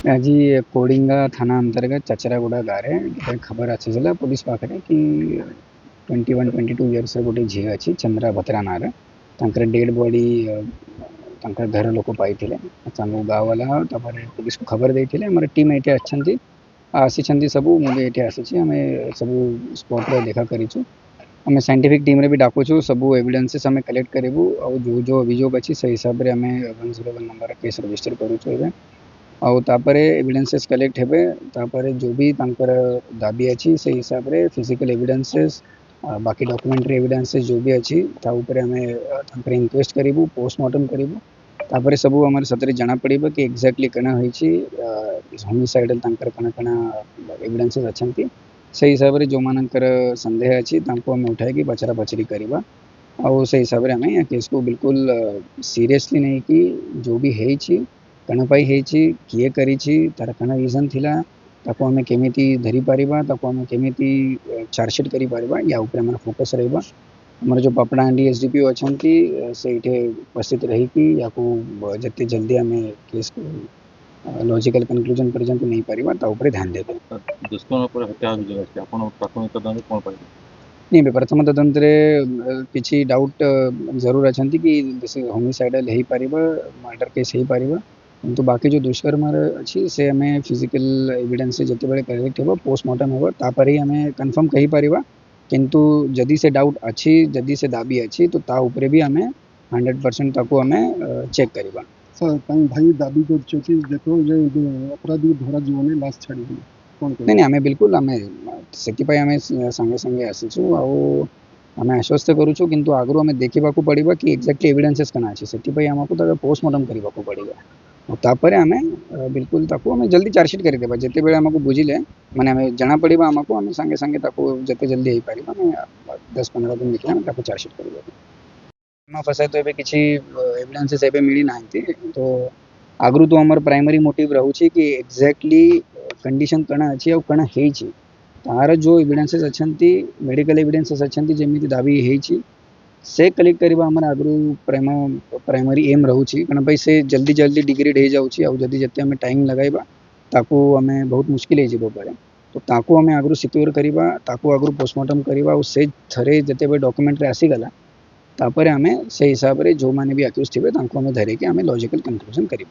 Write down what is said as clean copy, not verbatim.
ଆଜି କୋଡ଼ିଙ୍ଗା ଥାନା ଅନ୍ତର୍ଗତ ଚଚରାଗୁଡ଼ା ଗାଁରେ ଗୋଟେ ଖବର ଆସିଥିଲା ପୁଲିସ୍ ପାଖରେ କି 21-22 ଇୟର୍ସର ଗୋଟେ ଝିଅ ଅଛି ଚନ୍ଦ୍ରା ବତ୍ରା ନାଁରେ। ତାଙ୍କର ଡେଡ୍ ବଡ଼ି ତାଙ୍କର ଘର ଲୋକ ପାଇଥିଲେ। ତାଙ୍କୁ ଗାଁବାଲା ତାପରେ ପୁଲିସ୍କୁ ଖବର ଦେଇଥିଲେ। ଆମର ଟିମ୍ ଏଠି ଆସିଛନ୍ତି ସବୁ। ମୁଁ ବି ଏଠି ଆସିଛି। ଆମେ ସବୁ ସ୍ପଟ୍ରେ ଦେଖା କରିଛୁ। ଆମେ ସାଇଣ୍ଟିଫିକ୍ ଟିମ୍ରେ ବି ଡାକୁଛୁ। ସବୁ ଏଭିଡେନ୍ସେସ୍ ଆମେ କଲେକ୍ଟ କରିବୁ ଆଉ ଯେଉଁ ଅଭିଯୋଗ ଅଛି ସେଇ ହିସାବରେ ଆମେ 101 ନମ୍ବର କେସ୍ ରଜିଷ୍ଟର କରୁଛୁ ଏବେ। ଆଉ ତାପରେ ଏଭିଡେନ୍ସେସ୍ କଲେକ୍ଟ ହେବେ। ତାପରେ जो भी ତାଙ୍କର ଦାବି ଅଛି ସେଇ ହିସାବରେ ଫିଜିକାଲ୍ ଏଭିଡେନ୍ସେସ୍ ବାକି ଡକ୍ୟୁମେଣ୍ଟାରୀ ଏଭିଡେନ୍ସେସ୍ जो भी ଅଛି ତା ଉପରେ ଆମେ ତାଙ୍କର ଇନକ୍ୱେଷ୍ଟ କରିବୁ, ପୋଷ୍ଟମର୍ଟମ୍ କରିବୁ। ତାପରେ ସବୁ ଆମର ସତରେ ଜଣାପଡ଼ିବ କି ଏକ୍ଜାକ୍ଟଲି କ'ଣ ହେଇଛି, ହୋମିସାଇଡ଼ାଲ୍ ତାଙ୍କର କ'ଣ କ'ଣ ଏଭିଡେନ୍ସେସ୍ ଅଛନ୍ତି। ସେଇ ହିସାବରେ ଯେଉଁମାନଙ୍କର ସନ୍ଦେହ ଅଛି ତାଙ୍କୁ ଆମେ ଉଠାଇକି ପଚରା ପଚରି କରିବା। ଆଉ ସେଇ ହିସାବରେ ଆମେ କେସ୍କୁ ବିଲକୁଲ ସିରିୟସଲି ନେଇକି जो भी ହେଇଛି କ'ଣ ପାଇଁ ହେଇଛି, କିଏ କରିଛି, ତାର କ'ଣ ରିଜନ୍ ଥିଲା, ତାକୁ ଆମେ କେମିତି ଧରିପାରିବା, ତାକୁ ଆମେ କେମିତି ଚାର୍ଜସିଟ୍ କରିପାରିବା, ୟା ଉପରେ ଆମର ଫୋକସ୍ ରହିବ। ଆମର ଯେଉଁ ପାପଡ଼ାହାଣ୍ଡି SDPO ଅଛନ୍ତି ସେଇଠି ଉପସ୍ଥିତ ରହିକି ୟାକୁ ଯେତେ ଜଲ୍ଦି ଆମେ କେସ୍କୁ ଲଜିକାଲ୍ କନକ୍ଲୁଜନ୍ ପର୍ଯ୍ୟନ୍ତ ନେଇପାରିବା ତା ଉପରେ ଧ୍ୟାନ ଦେବେ। ଦୁଷ୍କର୍ମ ପରେ ହତ୍ୟା ଅଭିଯୋଗ ଅଛି, ଆପଣ ପ୍ରାଥମିକ ତଦନ୍ତ କ'ଣ ପାଇବେ? नहीं, प्रथम तदंतरे किसी डाउट जरूर अच्छा कि होमिसाइडल हो पार, मर्डर केस हो पार, किंतु बाकी जो दुष्कर्म अच्छी से आम फिजिकल एविडेंस जिते बड़े करेक्ट हो पोस्टमार्टम हो तापर ही आम कन्फर्म कही पार। किंतु जदि से डाउट अच्छी, जदि से दाबी अच्छी तो ता उपरे भी आम 100% ताको आम चेक करवा। भाई दाबी अपराधी धरा जीवन लाश छाड़ी नहीं आम बिल्कुल आम से आम संगे संगे आसीचु आम आश्वस्त करुचु, किंतु आगु आम देखा पड़ा कि एक्जाक्टली एविडेंसेस कना अच्छे से आमको पोस्टमार्टम करने को पड़ा। तापर आम बिल्कुल ताको आम जल्दी चार्जसीट करदेबा जिते बड़े आमको बुझिले माने आम जना पड़ा आमको आम संगे संगे ताको जिते जल्दी हो पार आम 10-15 दिन भितर आम चार्जसीट कर फसाए तो ये किसी एविडेंसेस एवं मिली ना। तो आगु तो आमर प्राइमरी मोटिव रोचे कि एक्जाक्टली कंडीशन कण अच्छी आ कण है तार जो एविडेंसेस अच्छा मेडिकल एविडेंसेस अच्छा जमी दाबी है से कलेक्ट करवा आमर आगु प्राइमरी एम रोचे कण भाई से जल्दी जल्दी डिग्रेड हो जाऊँगी आदि जिते आम टाइम लगाइबा ताकू आम बहुत मुश्किल हो पाए। तो ताकू आम आगु सिक्योर करवा ताकू आगु पोस्टमार्टम करवा से थे जिते डॉक्यूमेंट रे आसीगला तापर आम से हिसाब से जो मैंने भी अक्यूज थे आम धरिकी आम लॉजिकल कंक्लूजन करूँ।